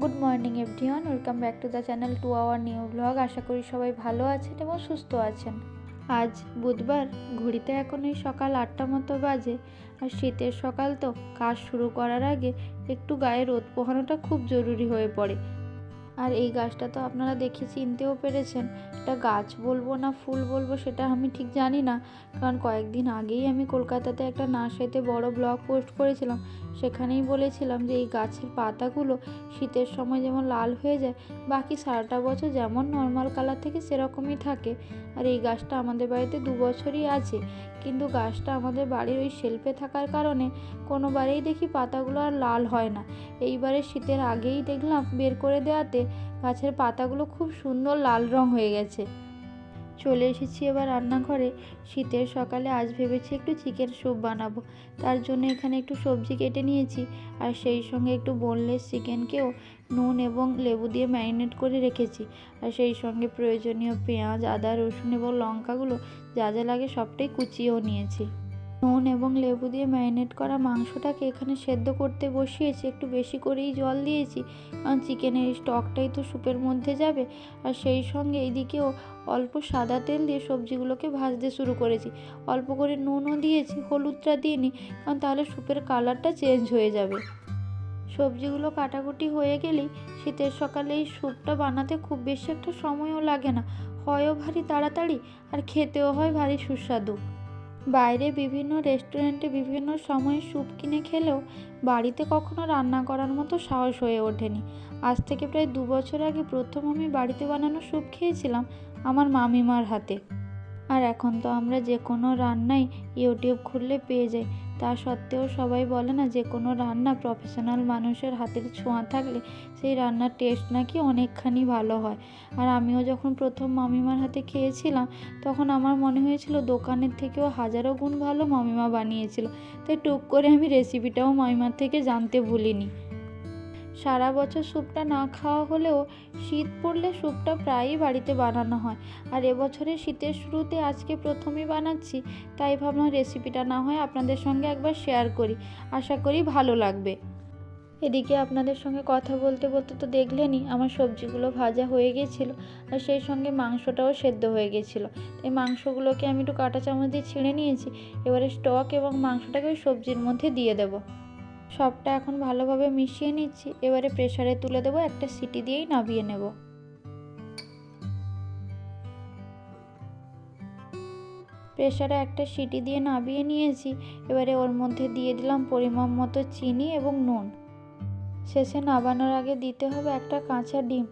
Good morning everyone, welcome back to the channel to our new blog. আশা করি সবাই ভালো আছেন এবং সুস্থ আছেন। আজ বুধবার, ঘড়িতে এখন এই সকাল 8টা মতো বাজে। আর শীতের সকাল তো কাজ শুরু করার আগে একটু গায়ে রোদ পোহানোটা খুব জরুরি হয়ে পড়ে। আর এই গাছটা তো আপনারা দেখে চিনতেও পেরেছেন, এটা গাছ বলবো না ফুল বলবো সেটা আমি ঠিক জানি না, কারণ কয়েকদিন আগেই আমি কলকাতাতে একটা নার্সারিতে বড় ব্লগ পোস্ট করেছিলাম। সেখানেই বলেছিলাম যে এই গাছের পাতাগুলো শীতের সময় যেমন লাল হয়ে যায়, বাকি সারাটা বছর যেমন নর্মাল কালার থেকে সেরকমই থাকে। আর এই গাছটা আমাদের বাড়িতে 2 বছরই আছে, কিন্তু গাছটা আমাদের বাড়ির ওই শেলফে থাকার কারণে কোনোবারেই দেখি পাতাগুলো আর লাল হয় না। এইবারে শীতের আগেই দেখলাম বের করে দেওয়াতে গাছের পাতাগুলো খুব সুন্দর লাল রং হয়ে গেছে। চলে এসেছি এবার রান্নাঘরে। শীতের সকালে আজ ভেবেছি একটু চিকেন স্যুপ বানাবো। তার জন্য এখানে একটু সবজি কেটে নিয়েছি, আর সেই সঙ্গে একটু বোনলেস চিকেনকেও নুন এবং লেবু দিয়ে ম্যারিনেট করে রেখেছি। আর সেই সঙ্গে প্রয়োজনীয় পেঁয়াজ, আদা, রসুন এবং লঙ্কাগুলো যা যা লাগে সবটাই কুচিয়েও নিয়েছি। নুন এবং লেবু দিয়ে ম্যারিনেট করা মাংসটাকে এখানে সেদ্ধ করতে বসিয়েছি। একটু বেশি করেই জল দিয়েছি, কারণ চিকেনের স্টকটাই তো স্যুপের মধ্যে যাবে। আর সেই সঙ্গে এইদিকেও অল্প সাদা তেল দিয়ে সবজিগুলোকে ভাজতে শুরু করেছি। অল্প করে নুনও দিয়েছি, হলুদটা দিইনি, কারণ তাহলে স্যুপের কালারটা চেঞ্জ হয়ে যাবে। সবজিগুলো কাটাকুটি হয়ে গেলেই শীতের সকালে এই স্যুপটা বানাতে খুব বেশি একটা সময়ও লাগে না, হয়ও ভারী তাড়াতাড়ি আর খেতেও হয় ভারী সুস্বাদু। বাইরে বিভিন্ন রেস্টুরেন্টে বিভিন্ন সময়ে স্যুপ কিনে খেলেও বাড়িতে কখনো রান্না করার মতো সাহস হয়ে ওঠেনি। আজ থেকে প্রায় 2 বছর আগে প্রথম আমি বাড়িতে বানানো স্যুপ খেয়েছিলাম আমার মামিমার হাতে। আর এখন তো আমরা যে কোনো রান্নাই ইউটিউব খুললে পেয়ে যাই। তা সত্ত্বেও সবাই বলে না, যে কোনো রান্না প্রফেশনাল মানুষের হাতের ছোঁয়া থাকলে সেই রান্নার টেস্ট নাকি অনেকখানি ভালো হয়। আর আমিও যখন প্রথম মামিমার হাতে খেয়েছিলাম, তখন আমার মনে হয়েছিল দোকানের থেকেও হাজারো গুণ ভালো মামিমা বানিয়েছিল। তাই টুক করে আমি রেসিপিটাও মামিমার থেকে জানতে ভুলিনি। সারা বছর স্যুপটা না খাওয়া হলেও শীত পড়লে স্যুপটা প্রায়ই বাড়িতে বানানো হয়। আর এবছরের শীতের শুরুতে আজকে প্রথমেই বানাচ্ছি, তাই ভাবলাম রেসিপিটা না হয় আপনাদের সঙ্গে একবার শেয়ার করি। আশা করি ভালো লাগবে। এদিকে আপনাদের সঙ্গে কথা বলতে বলতে তো দেখলেনই আমার সবজিগুলো ভাজা হয়ে গেছিলো, আর সেই সঙ্গে মাংসটাও সেদ্ধ হয়ে গেছিলো। তাই মাংসগুলোকে আমি একটু কাঁটা চামচ দিয়ে ছিঁড়ে নিয়েছি। এবারে স্টক এবং মাংসটাকে ওই সবজির মধ্যে দিয়ে দেবো। সবটা এখন ভালোভাবে মিশিয়ে নিচ্ছি। এবারে প্রেসারে তুলে দেবো, একটা সিটি দিয়েই নামিয়ে নেব। প্রেসারে একটা সিটি দিয়ে নামিয়ে নিয়েছি। এবারে ওর মধ্যে দিয়ে দিলাম পরিমাণ মতো চিনি এবং নুন। শেষে নামানোর আগে দিতে হবে একটা কাঁচা ডিম।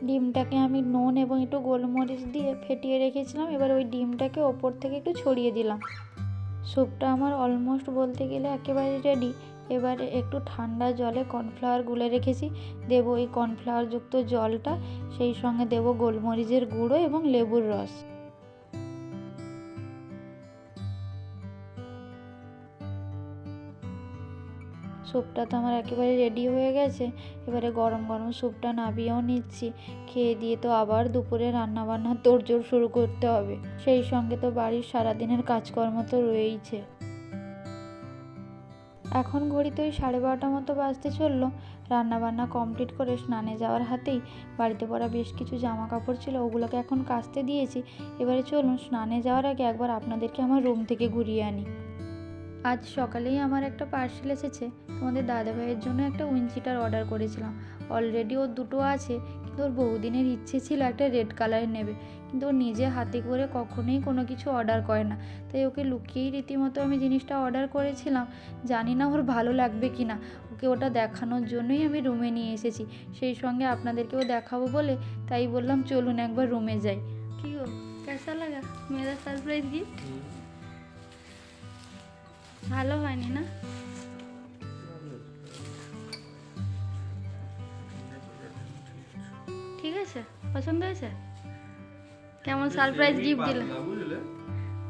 ডিমটাকে আমি নুন এবং একটু গোলমরিচ দিয়ে ফেটিয়ে রেখেছিলাম, এবার ওই ডিমটাকে ওপর থেকে একটু ছড়িয়ে দিলাম। স্যুপটা আমার অলমোস্ট বলতে গেলে একেবারে রেডি। এবারে একটু ঠান্ডা জলে কর্নফ্লাওয়ার গুলে রেখেছি, দেবো এই কর্নফ্লাওয়ারযুক্ত জলটা। সেই সঙ্গে দেবো গোলমরিচের গুঁড়ো এবং লেবুর রস। স্যুপটা তো আমার একেবারে রেডি হয়ে গেছে। এবারে গরম গরম স্যুপটা নামিয়েও নিচ্ছি। খেয়ে দিয়ে তো আবার দুপুরে রান্নাবান্নার তোড়জোড় শুরু করতে হবে। সেই সঙ্গে তো বাড়ির সারাদিনের কাজকর্ম তো রয়েইছে। এখন ঘড়িতে ওই 12:30 মতো বাজতে চললো। রান্নাবান্না কমপ্লিট করে স্নানে যাওয়ার হাতেই বাড়িতে পরা বেশ কিছু জামা কাপড় ছিল, ওগুলোকে এখন কাচতে দিয়েছি। এবারে চলুন স্নানে যাওয়ার আগে একবার আপনাদেরকে আমার রুম থেকে ঘুরিয়ে আনি। আজ সকালেই আমার একটা পার্সেল এসেছে। তোমাদের দাদাভাইয়ের জন্য একটা উইন্ডচিটার অর্ডার করেছিলাম। অলরেডি ওর 2টো আছে, কিন্তু ওর বহুদিনের ইচ্ছে ছিল একটা রেড কালারের নেবে, কিন্তু ও নিজে হাতে করে কখনোই কোনো কিছু অর্ডার করে না। তাই ওকে লুকিয়েই রীতিমতো আমি জিনিসটা অর্ডার করেছিলাম। জানি না ওর ভালো লাগবে কি না। ওকে ওটা দেখানোর জন্যই আমি রুমে নিয়ে এসেছি, সেই সঙ্গে আপনাদেরকেও দেখাবো বলে। তাই বললাম চলুন একবার রুমে যাই। কি গো, কেসা লাগা মেরা সারপ্রাইজ গিফট? ভালো হয়নি না? ঠিক আছে, পছন্দ হয়েছে? কেমন সারপ্রাইজ গিফট দিলাম?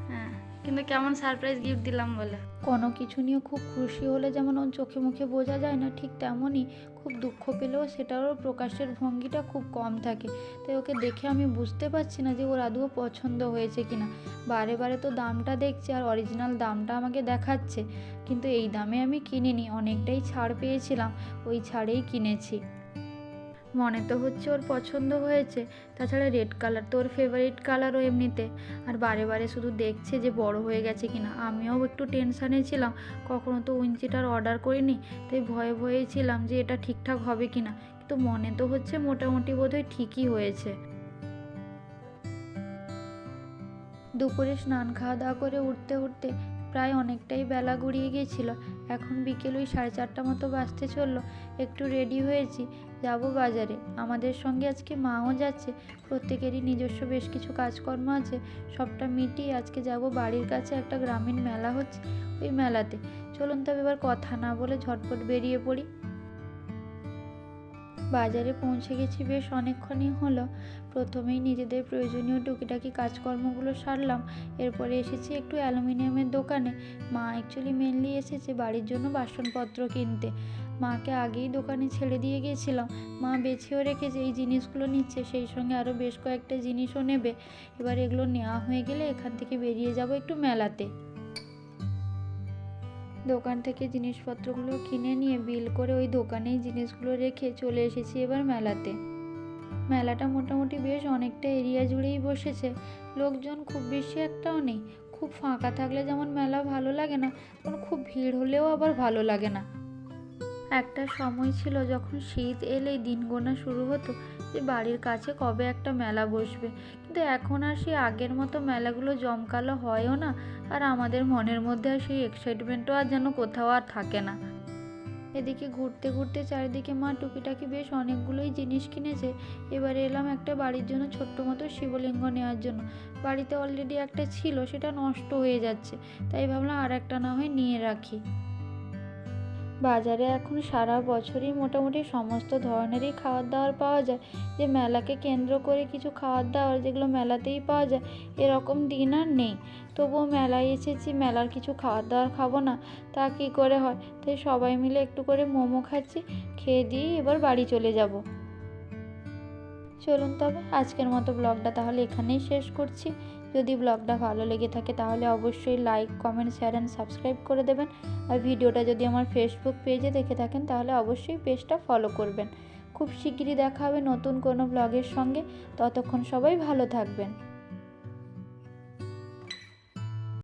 হ্যাঁ, কিন্তু কেমন সারপ্রাইজ গিফট দিলাম বলে। কোনো কিছু নিয়ে খুব খুশি হলে যেমন ওর চোখে মুখে বোঝা যায় না, ঠিক তেমনই খুব দুঃখ পেলেও সেটারও প্রকাশের ভঙ্গিটা খুব কম থাকে। তাই ওকে দেখে আমি বুঝতে পারছি না যে ওর আদৌ পছন্দ হয়েছে কিনা। বারে বারে তো দামটা দেখছে আর অরিজিনাল দামটা আমাকে দেখাচ্ছে, কিন্তু এই দামে আমি কিনিনি, অনেকটাই ছাড় পেয়েছিলাম, ওই ছাড়েই কিনেছি। মনে তো হচ্ছে ওর পছন্দ হয়েছে, তাছাড়া রেড কালার তো ওর ফেভারিট কালারও এমনিতে। আর বারে বারে শুধু দেখছে যে বড় হয়ে গেছে কিনা। আমিও একটু টেনশানে ছিলাম, কখনো তো উইঞ্চিটার অর্ডার করিনি, তাই ভয়ে ভয়েই ছিলাম যে এটা ঠিকঠাক হবে কিনা। কিন্তু মনে তো হচ্ছে মোটামুটি বোধহয় ঠিকই হয়েছে। দুপুরে স্নান খাওয়া দাওয়া করে উঠতে উঠতে প্রায় অনেকটাই বেলা গড়িয়ে গিয়েছিল। এখন বিকেল ওই 4:30 মতো বাজতে চললো। একটু রেডি হয়েছি, যাব বাজারে। আমাদের সঙ্গে আজকে মাও যাচ্ছে। প্রত্যেকেরই নিজস্ব বেশ কিছু কাজকর্ম আছে, সবটা মিটিয়ে আজকে যাব বাড়ির কাছে একটা গ্রামীণ মেলা হচ্ছে, ওই মেলাতে। চলুন তবে এবার কথা না বলে ঝটপট বেরিয়ে পড়ি। বাজারে পৌঁছে গেছি বেশ অনেকক্ষণই হলো। প্রথমেই নিজেদের প্রয়োজনীয় টুকিটাকি কাজকর্মগুলো সারলাম। এরপরে এসেছি একটু অ্যালুমিনিয়ামের দোকানে। মা অ্যাকচুয়ালি মেনলি এসেছে বাড়ির জন্য বাসনপত্র কিনতে। মাকে আগেই দোকানে ছেড়ে দিয়ে গিয়েছিলাম। মা বেছেও রেখেছে এই জিনিসগুলো নিচ্ছে, সেই সঙ্গে আরও বেশ কয়েকটা জিনিসও নেবে। এবার এগুলো নেওয়া হয়ে গেলে এখান থেকে বেরিয়ে যাব একটু মেলাতে। দোকান থেকে জিনিসপত্রগুলো কিনে নিয়ে বিল করে ওই দোকানেই জিনিসগুলো রেখে চলে এসেছি এবার মেলাতে। মেলাটা মোটামুটি বেশ অনেকটা এরিয়া জুড়েই বসেছে। লোকজন খুব বেশি একটাও নেই। খুব ফাঁকা থাকলে যেমন মেলা ভালো লাগে না, তেমন খুব ভিড় হলেও আবার ভালো লাগে না। একটা সময় ছিল যখন শীত এলেই দিন গোনা শুরু হতো যে বাড়ির কাছে কবে একটা মেলা বসবে। কিন্তু এখন আর সেই আগের মতো মেলাগুলো জমকালো হয়ও না, আর আমাদের মনের মধ্যে আর সেই এক্সাইটমেন্টও আর যেন কোথাও আর থাকে না। এদিকে ঘুরতে ঘুরতে চারিদিকে মা টুকিটাকি বেশ অনেকগুলোই জিনিস কিনেছে। এবারে এলাম একটা বাড়ির জন্য ছোট্ট মতো শিবলিঙ্গ নেওয়ার জন্য। বাড়িতে অলরেডি একটা ছিল, সেটা নষ্ট হয়ে যাচ্ছে, তাই ভাবলাম আর একটা না হয় নিয়ে রাখি। বাজারে এখন সারা বছরই মোটামুটি সমস্ত ধরনেরই খাবার দাবার পাওয়া যায়। যে মেলাকে কেন্দ্র করে কিছু খাবার দাবার যেগুলো মেলাতেই পাওয়া যায়, এরকম দিন আর নেই। তবুও মেলায় এসেছি, মেলার কিছু খাবার দাবার খাবো না তা কী করে হয়। তাই সবাই মিলে একটু করে মোমো খাচ্ছি, খেয়ে দিয়েই এবার বাড়ি চলে যাব। চলুন তবে আজকের মতো ব্লগটা তাহলে এখানেই শেষ করছি। যদি ব্লগটা ভালো লেগে থাকে তাহলে অবশ্যই like, comment, share and subscribe করে দেবেন। আর ভিডিওটা যদি আমার ফেসবুক পেজে দেখে থাকেন তাহলে অবশ্যই পেজটা ফলো করবেন। খুব শিগগিরই দেখা হবে নতুন কোনো ব্লগের সঙ্গে। ততক্ষণ সবাই ভালো থাকবেন।